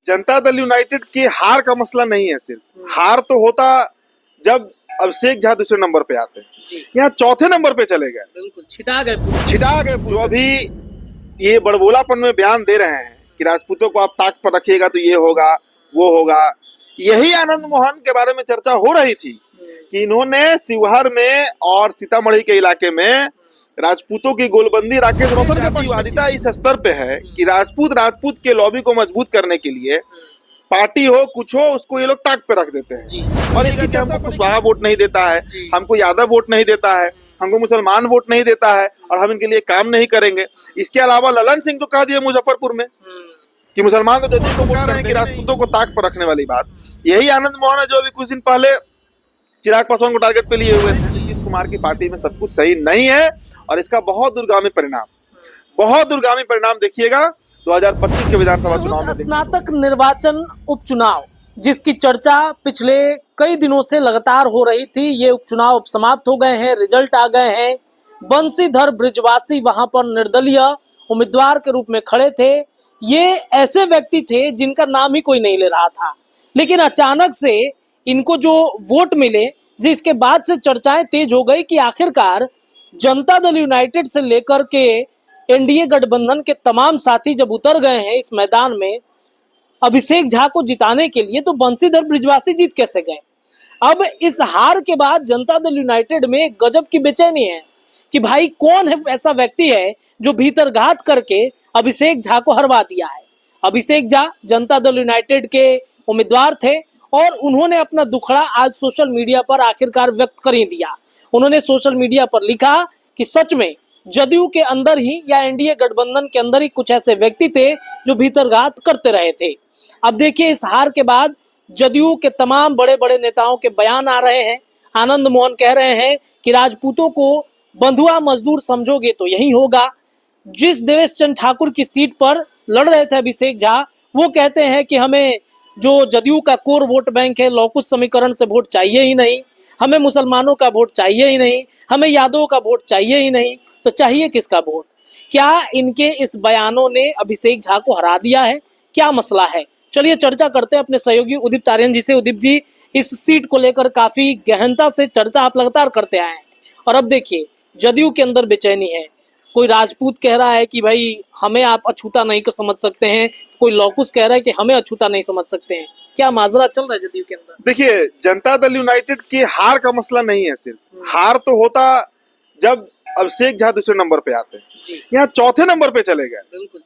Janata Dal United की हार का मसला नहीं है। सिर्फ हार तो होता जब अभिषेक झा दूसरे नंबर पे आते हैं, यहाँ चौथे नंबर पे चले गए, बिल्कुल छिटा गए। जो अभी ये बड़बोलापन में बयान दे रहे हैं कि राजपूतों को आप ताक पर रखिएगा तो ये होगा वो होगा, यही आनंद मोहन के बारे में चर्चा हो रही थी कि इन्होंने शिवहर में और सीतामढ़ी के इलाके में राजपूतों की गोलबंदी राकेश रोशन के पक्षवादिता इस स्तर पे है कि राजपूत के लॉबी को मजबूत करने के लिए पार्टी हो कुछ हो उसको ये लोग ताक पे रख देते हैं। और इसकी चर्चा कुशवाहा वोट नहीं देता है, हमको यादव वोट नहीं देता है, हमको मुसलमान वोट नहीं देता है और हम इनके लिए काम नहीं करेंगे। इसके अलावा ललन सिंह तो कह दिए मुजफ्फरपुर में कि मुसलमान तो जदयू को कह रहे हैं कि राजपूतों को ताक पर रखने वाली बात। यही आनंद मोहन है जो अभी कुछ दिन पहले चिराग पासवान को टारगेट पे लिए हुए थे। नीतीश कुमार की पार्टी में सब कुछ सही नहीं है और इसका बहुत दूरगामी परिणाम देखिएगा 2025 के विधानसभा चुनाव में। स्नातक निर्वाचन उपचुनाव जिसकी चर्चा पिछले कई दिनों से लगातार हो रही थी, ये उपचुनाव समाप्त हो गए हैं, रिजल्ट आ गए हैं। बंशीधर बृजवासी वहां पर निर्दलीय उम्मीदवार के रूप में खड़े थे। ये ऐसे व्यक्ति थे जिनका नाम ही कोई नहीं ले रहा था, लेकिन अचानक से इनको जो वोट मिले, जिसके बाद से चर्चाएं तेज हो गई कि आखिरकार जनता दल यूनाइटेड से लेकर के एनडीए गठबंधन के तमाम साथी जब उतर गए हैं इस मैदान में अभिषेक झा को जिताने के लिए, तो बंशीधर बृजवासी जीत कैसे गए। अब इस हार के बाद जनता दल यूनाइटेड में गजब की बेचैनी है कि भाई कौन है ऐसा व्यक्ति है जो भीतर घात करके अभिषेक झा को हरवा दिया है। अभिषेक झा जनता दल यूनाइटेड के उम्मीदवार थे और उन्होंने अपना दुखड़ा आज सोशल मीडिया पर आखिरकार व्यक्त कर ही दिया। उन्होंने सोशल मीडिया पर लिखा कि सच में जदयू के अंदर ही या एनडीए गठबंधन के अंदर ही कुछ ऐसे व्यक्ति थे जो भीतरघात करते रहे थे। अब देखिए इस हार के बाद जदयू के तमाम बड़े बड़े नेताओं के बयान आ रहे हैं। आनंद मोहन कह रहे हैं कि राजपूतों को बंधुआ मजदूर समझोगे तो यही होगा। जिस देवेश चंद्र ठाकुर की सीट पर लड़ रहे थे अभिषेक झा, वो कहते हैं कि हमें जो जदयू का कोर वोट बैंक है लौकुश समीकरण से वोट चाहिए ही नहीं, हमें मुसलमानों का वोट चाहिए ही नहीं, हमें यादवों का वोट चाहिए ही नहीं, तो चाहिए किसका वोट। क्या इनके इस बयानों ने अभिषेक झा को हरा दिया है, क्या मसला है? चलिए चर्चा करते हैं अपने सहयोगी उदित आर्यन जी से। उदित जी, इस सीट को लेकर काफी गहनता से चर्चा आप लगातार करते आए हैं और अब देखिए जदयू के अंदर बेचैनी है। कोई राजपूत कह रहा है कि भाई हमें आप अछूता नहीं कर समझ सकते हैं, कोई लौकुश कह रहा है कि हमें अछूता नहीं समझ सकते हैं। क्या माजरा चल रहा है जदयू के अंदर? देखिए जनता दल यूनाइटेड की हार का मसला नहीं है। सिर्फ हार तो होता जब अभिषेक झा दूसरे नंबर पे आते हैं, यहाँ चौथे नंबर पे चले गए, बिल्कुल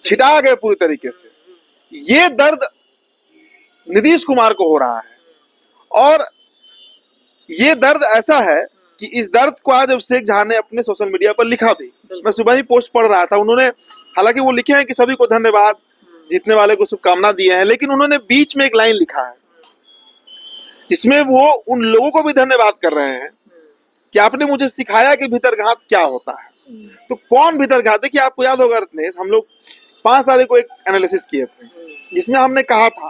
छिटा गए पूरी तरीके से। ये दर्द नीतीश कुमार को हो रहा है और ये दर्द ऐसा है कि इस दर्द को आज अभिषेक झा ने अपने सोशल मीडिया पर लिखा भी। मैं सुबह ही पोस्ट पढ़ रहा था, उन्होंने हालांकि वो लिखे हैं कि सभी को धन्यवाद, जीतने वाले को शुभकामना दिए हैं, लेकिन उन्होंने बीच में एक लाइन लिखा है जिसमें वो उन लोगों को भी धन्यवाद कर रहे हैं कि आपने मुझे सिखाया कि भीतरघात क्या होता है। तो कौन भीतरघात? देखिए आपको याद होगा रत्नेश, हम लोग 5 तारीख को एक एनालिसिस किए थे जिसमें हमने कहा था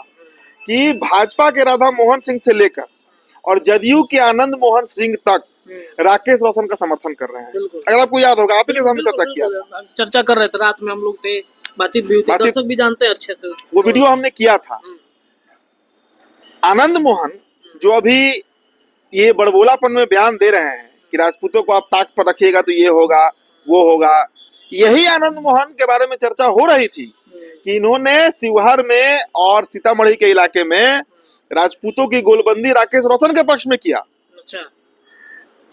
कि भाजपा के राधा मोहन सिंह से लेकर और जदयू के आनंद मोहन सिंह तक राकेश रोशन का समर्थन कर रहे हैं। अगर आपको याद होगा, आप ही के सामने चर्चा कर रहे थे, रात में हम लोग थे, बातचीत भी हुई थी, दर्शक भी जानते हैं अच्छे से। वो वीडियो हमने किया था। आनंद मोहन जो अभी ये बड़बोलापन में बयान दे रहे हैं कि राजपूतों को आप ताक पर रखिएगा तो ये होगा वो होगा, यही आनंद मोहन के बारे में चर्चा हो रही थी कि इन्होंने शिवहर में और सीतामढ़ी के इलाके में राजपूतों की गोलबंदी राकेश रोशन के पक्ष में किया।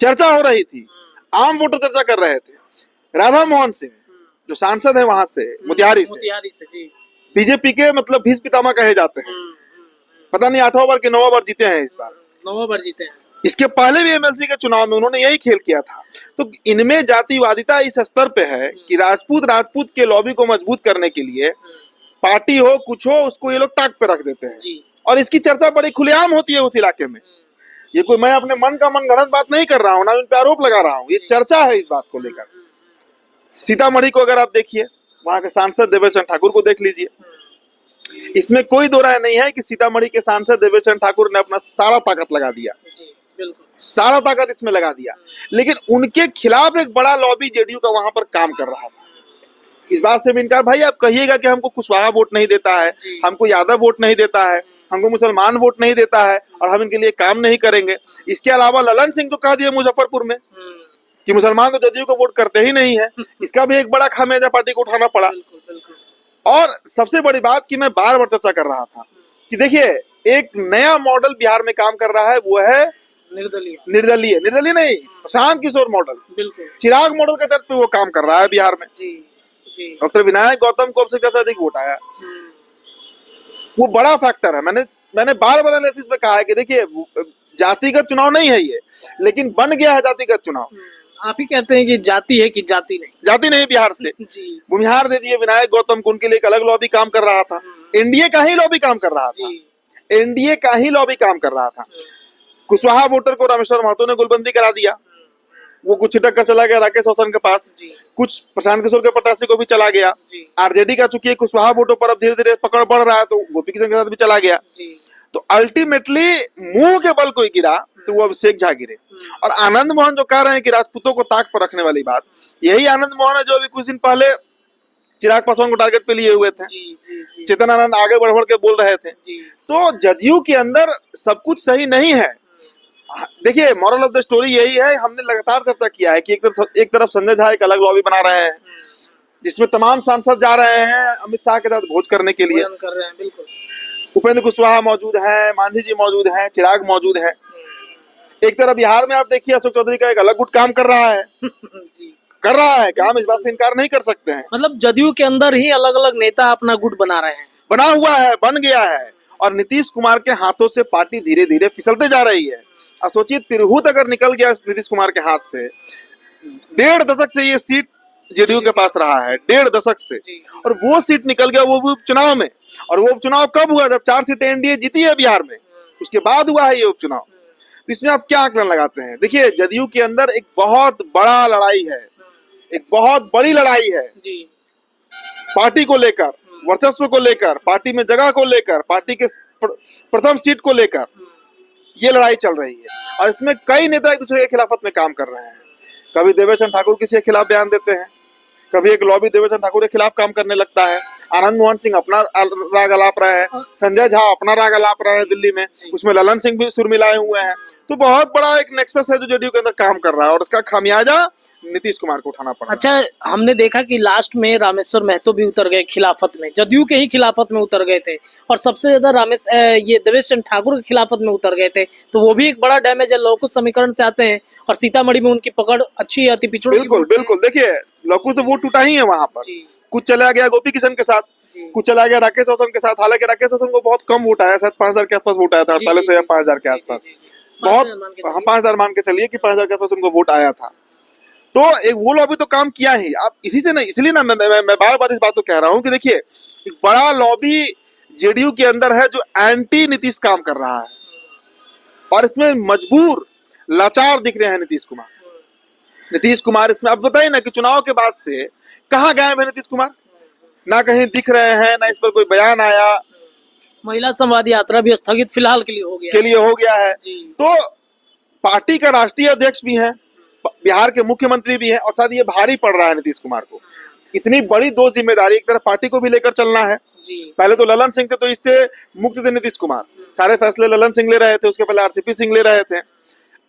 चर्चा हो रही थी, आम वोटर चर्चा कर रहे थे। राधा मोहन सिंह जो सांसद है वहां से मोतिहारी से जी, बीजेपी के मतलब भीष्म पितामह कहे जाते हैं। पता नहीं 8वां बार के 9वां बार जीते हैं, इस बार 9वां बार जीते हैं। इसके पहले भी एमएलसी के चुनाव में उन्होंने यही खेल किया था। तो इनमें जातिवादिता इस स्तर पे है कि राजपूत के लॉबी को मजबूत करने के लिए पार्टी हो कुछ हो उसको ये लोग ताक पे रख देते हैं और इसकी चर्चा बड़ी खुलेआम होती है उस इलाके में। ये कोई मैं अपने मन का मनगढ़ंत बात नहीं कर रहा हूँ, ना इन पे आरोप लगा रहा हूँ, ये चर्चा है इस बात को लेकर। सीतामढ़ी को अगर आप देखिए, वहां के सांसद देवेश चंद्र ठाकुर को देख लीजिए, इसमें कोई दो राय नहीं है कि सीतामढ़ी के सांसद देवेश चंद्र ठाकुर ने अपना सारा ताकत लगा दिया, सारा ताकत इसमें लगा दिया, लेकिन उनके खिलाफ एक बड़ा लॉबी जेडीयू का वहां पर काम कर रहा था। इस बात से भी इनकार, भाई आप कहिएगा कि हमको कुशवाहा वोट नहीं देता है, हमको यादव वोट नहीं देता है, हमको मुसलमान वोट नहीं देता है और हम इनके लिए काम नहीं करेंगे। इसके अलावा ललन सिंह तो कह दिए मुजफ्फरपुर में कि मुसलमान तो जदयू को वोट करते ही नहीं है। इसका भी एक बड़ा खामियाजा पार्टी को उठाना पड़ा। और सबसे बड़ी बात कि मैं बार बार चर्चा कर रहा था कि देखिए एक नया मॉडल बिहार में काम कर रहा है, वो है निर्दलीय नहीं, प्रशांत किशोर मॉडल, चिराग मॉडल के तर्ज पे वो काम कर रहा है बिहार में। डॉक्टर विनायक गौतम को अब से ज्यादा अधिक वोट आया, वो बड़ा फैक्टर है। मैंने बार बार एनालिसिस में कहा है कि देखिए जातिगत चुनाव नहीं है ये, लेकिन बन गया है जातिगत चुनाव। आप ही कहते हैं कि जाति है कि जाति नहीं, जाति नहीं बिहार से भूमिहार दे दिए विनायक गौतम को, उनके लिए एक अलग लॉबी काम कर रहा था, एनडीए का ही लॉबी काम कर रहा था, एनडीए का ही लॉबी काम कर रहा था। कुशवाहा वोटर को रामेश्वर महतो ने गुलबंदी करा दिया, वो कुछ छिटक कर चला गया राकेश रोशन के पास, कुछ प्रशांत किशोर के प्रत्याशी को भी चला गया। आरजेडी का चूंकि कुशवाहा वोटों पर अब धीरे धीरे पकड़ बढ़ रहा है तो गोपी किशन के साथ भी चला गया। तो अल्टीमेटली मुंह के बल कोई गिरा तो वो अभिषेक झा गिरे। और आनंद मोहन जो कह रहे हैं कि राजपूतों को ताक पर रखने वाली बात, यही आनंद मोहन है जो अभी कुछ दिन पहले चिराग पासवान को टारगेट पे लिए हुए थे। चेतन आनंद आगे बढ़ बढ़ के बोल रहे थे। तो जदयू के अंदर सब कुछ सही नहीं है। देखिए मॉरल ऑफ द स्टोरी यही है, हमने लगातार चर्चा किया है कि एक तरफ संजय झा एक अलग लॉबी बना रहे हैं जिसमें तमाम सांसद जा रहे हैं अमित शाह के साथ भोज करने के लिए, उपेंद्र कुशवाहा मौजूद है, मांझी जी मौजूद है, चिराग मौजूद है। एक तरफ बिहार में आप देखिए अशोक चौधरी का एक अलग गुट काम कर रहा है कर रहा है काम, इस बात से इनकार नहीं कर सकते हैं। मतलब जदयू के अंदर ही अलग अलग नेता अपना गुट बना रहे हैं, बना हुआ है, बन गया है। और नीतीश कुमार के हाथों से पार्टी धीरे धीरे फिसलते जा रही है। अब सोचिए तिरहुत अगर निकल गया नीतीश कुमार के हाथ से, 1.5 दशक से ये सीट जेडीयू के पास रहा है, 1.5 दशक से, और वो सीट निकल गया वो भी उपचुनाव में। और वो उपचुनाव कब हुआ? जब 4 सीटें एनडीए जीती है बिहार में, उसके बाद हुआ है ये उपचुनाव। तो इसमें आप क्या आकलन लगाते हैं? देखिए जदयू के अंदर एक बहुत बड़ा लड़ाई है, एक बहुत बड़ी लड़ाई है पार्टी को लेकर, वर्चस्व को लेकर, पार्टी में जगह को लेकर, पार्टी के प्रथम सीट को लेकर ये लड़ाई चल रही है। और इसमें कई नेता एक दूसरे के खिलाफत में काम कर रहे हैं। कभी देवेश ठाकुर किसी के खिलाफ बयान देते हैं, कभी एक लॉबी देवेश ठाकुर के खिलाफ काम करने लगता है, आनंद मोहन सिंह अपना राग अलाप रहे हैं, संजय झा अपना राग अलाप रहे हैं दिल्ली में, उसमें ललन सिंह भी सुर मिलाए हुए हैं। तो बहुत बड़ा एक नेक्सस है जो जेडीयू के अंदर काम कर रहा है और उसका खामियाजा नीतीश कुमार को उठाना पड़ा। अच्छा, हमने देखा कि लास्ट में रामेश्वर महतो भी उतर गए खिलाफत में, जदयू के ही खिलाफत में उतर गए थे, और सबसे ज्यादा ये देवेश चंद्र ठाकुर के खिलाफत में उतर गए थे। तो वो भी एक बड़ा डैमेज है। लौकुश समीकरण से आते हैं और सीतामढ़ी में उनकी पकड़ अच्छी है, अति पिछड़ों। बिल्कुल बिल्कुल, देखिए लौकुश तो वोट टूटा ही है वहां पर। कुछ चला गया गोपी किशन के साथ, कुछ चला गया राकेश रोशन के साथ। हालांकि राकेश रोशन को बहुत कम वोट आया, शायद 5000 के आसपास वोट आया था, 4800 या 5000 के आसपास, बहुत, हम 5000 मान के चलिए कि 5000 के आसपास उनको वोट आया था। तो एक वो लॉबी तो काम किया ही। आप इसी से नहीं, इसलिए ना मैं बार बार इस बात को कह रहा हूं कि देखिए एक बड़ा लॉबी जेडीयू के अंदर है जो एंटी नीतीश काम कर रहा है और इसमें मजबूर लाचार दिख रहे हैं नीतीश कुमार इसमें। अब बताइए ना कि चुनाव के बाद से कहाँ गायब है नीतीश कुमार? ना कहीं दिख रहे हैं, ना इस पर कोई बयान आया। महिला संवाद यात्रा भी स्थगित फिलहाल के लिए हो गया है। तो पार्टी का राष्ट्रीय अध्यक्ष भी है, बिहार के मुख्यमंत्री भी है, और शायद ये भारी पड़ रहा है नीतीश कुमार को। इतनी बड़ी दो जिम्मेदारी, एक तरफ पार्टी को भी लेकर चलना है। पहले तो ललन सिंह थे तो इससे मुक्त थे नीतीश कुमार, सारे फैसले ललन सिंह ले रहे थे, उसके पहले आरसीपी सिंह ले रहे थे।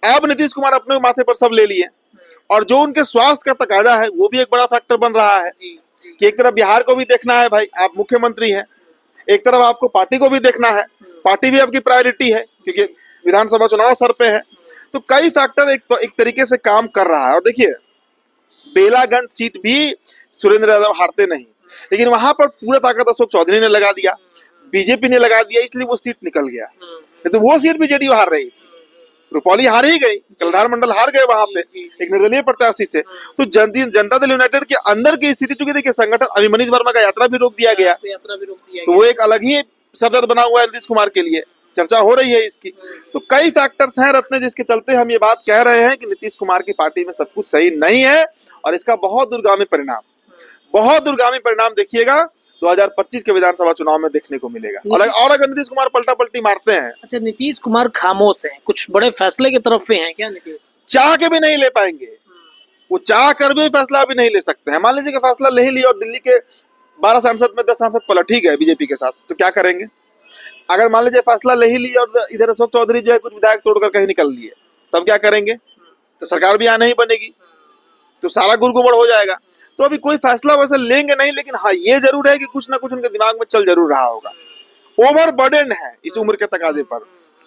अब नीतीश कुमार अपने माथे पर सब ले लिए, और जो उनके स्वास्थ्य का तकाजा है वो भी एक बड़ा फैक्टर बन रहा है कि एक तरफ बिहार को भी देखना है, भाई आप मुख्यमंत्री हैं, एक तरफ आपको पार्टी को भी देखना है, पार्टी भी आपकी प्रायोरिटी है क्योंकि विधानसभा चुनाव सर पे है। तो कई फैक्टर एक तरीके से काम कर रहा है। और देखिए बेलागंज सीट भी सुरेंद्र यादव हारते नहीं, लेकिन वहां पर पूरा ताकत अशोक चौधरी ने लगा दिया, बीजेपी ने लगा दिया, इसलिए वो सीट निकल गया। तो वो सीट भी जेडीयू हार रही थी, रुपौली हार ही गई, कलधार मंडल हार गए वहां पे एक निर्दलीय प्रत्याशी से। तो जनता दल यूनाइटेड के अंदर की स्थिति, चूंकि देखिए संगठन, अभी मनीष वर्मा का यात्रा भी रोक दिया गया, तो वो एक अलग ही सरदर्द बना हुआ है नीतीश कुमार के लिए, चर्चा हो रही है इसकी। तो कई फैक्टर्स हैं रत्ने, जिसके चलते हम ये बात कह रहे हैं कि नीतीश कुमार की पार्टी में सब कुछ सही नहीं है और इसका बहुत दूरगामी परिणाम देखिएगा 2025 के विधानसभा चुनाव में देखने को मिलेगा। और अगर नीतीश कुमार पलटा पलटी मारते हैं। अच्छा, नीतीश कुमार खामोश हैं, कुछ बड़े फैसले की तरफ हैं क्या नीतीश? चाह के भी नहीं ले पाएंगे, वो चाह कर भी फैसला अभी नहीं ले सकते हैं। मान लीजिए कि फैसला नहीं लिया और दिल्ली के 12 सांसद में 10 सांसद पलट ही गए बीजेपी के साथ, तो क्या करेंगे? अगर मान लीजिए फैसला नहीं लिया और इधर अशोक चौधरी जो है कुछ विधायक तोड़कर कहीं निकल लिए, तब क्या करेंगे? तो सरकार भी यहाँ नहीं बनेगी, तो सारा गुड़ हो जाएगा। तो अभी कोई फैसला वैसे लेंगे नहीं, लेकिन हाँ ये जरूर है कि कुछ ना कुछ उनके दिमाग में चल जरूर रहा होगा। ओवरबर्डन है इस उम्र के तकाजे पर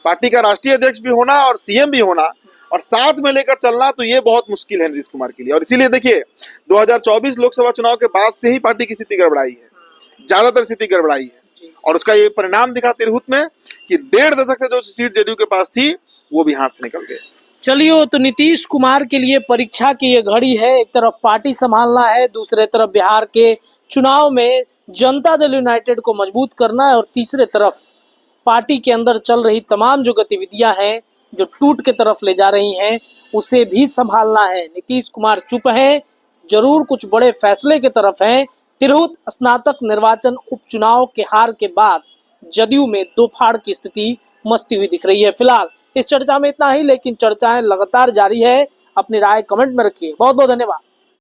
पार्टी का राष्ट्रीय अध्यक्ष भी होना और सीएम भी होना और साथ में लेकर चलना, तो ये बहुत मुश्किल है नीतीश कुमार के लिए। और इसीलिए देखिए 2024 लोकसभा चुनाव के बाद से ही पार्टी की स्थिति गड़बड़ाई है, ज्यादातर स्थिति गड़बड़ाई है, और उसका ये परिणाम दिखा तिरहुत में कि 1.5 दशक से जो सीट जेडीयू के पास थी वो भी हाथ से निकल गए। चलिए, तो नीतीश कुमार के लिए परीक्षा की ये घड़ी है। एक तरफ पार्टी संभालना है, दूसरे तरफ बिहार के चुनाव में जनता दल यूनाइटेड को मजबूत करना है, और तीसरे तरफ पार्टी के अंदर चल रही तमाम जो गतिविधियां हैं जो टूट के तरफ ले जा रही हैं उसे भी संभालना है। नीतीश कुमार चुप हैं, जरूर कुछ बड़े फैसले की तरफ हैं। तिरहुत स्नातक निर्वाचन उपचुनाव के हार के बाद जदयू में दो फाड़ की स्थिति मचती हुई दिख रही है। फिलहाल इस चर्चा में इतना ही, लेकिन चर्चाएं लगातार जारी है। अपनी राय कमेंट में रखिए। बहुत बहुत धन्यवाद।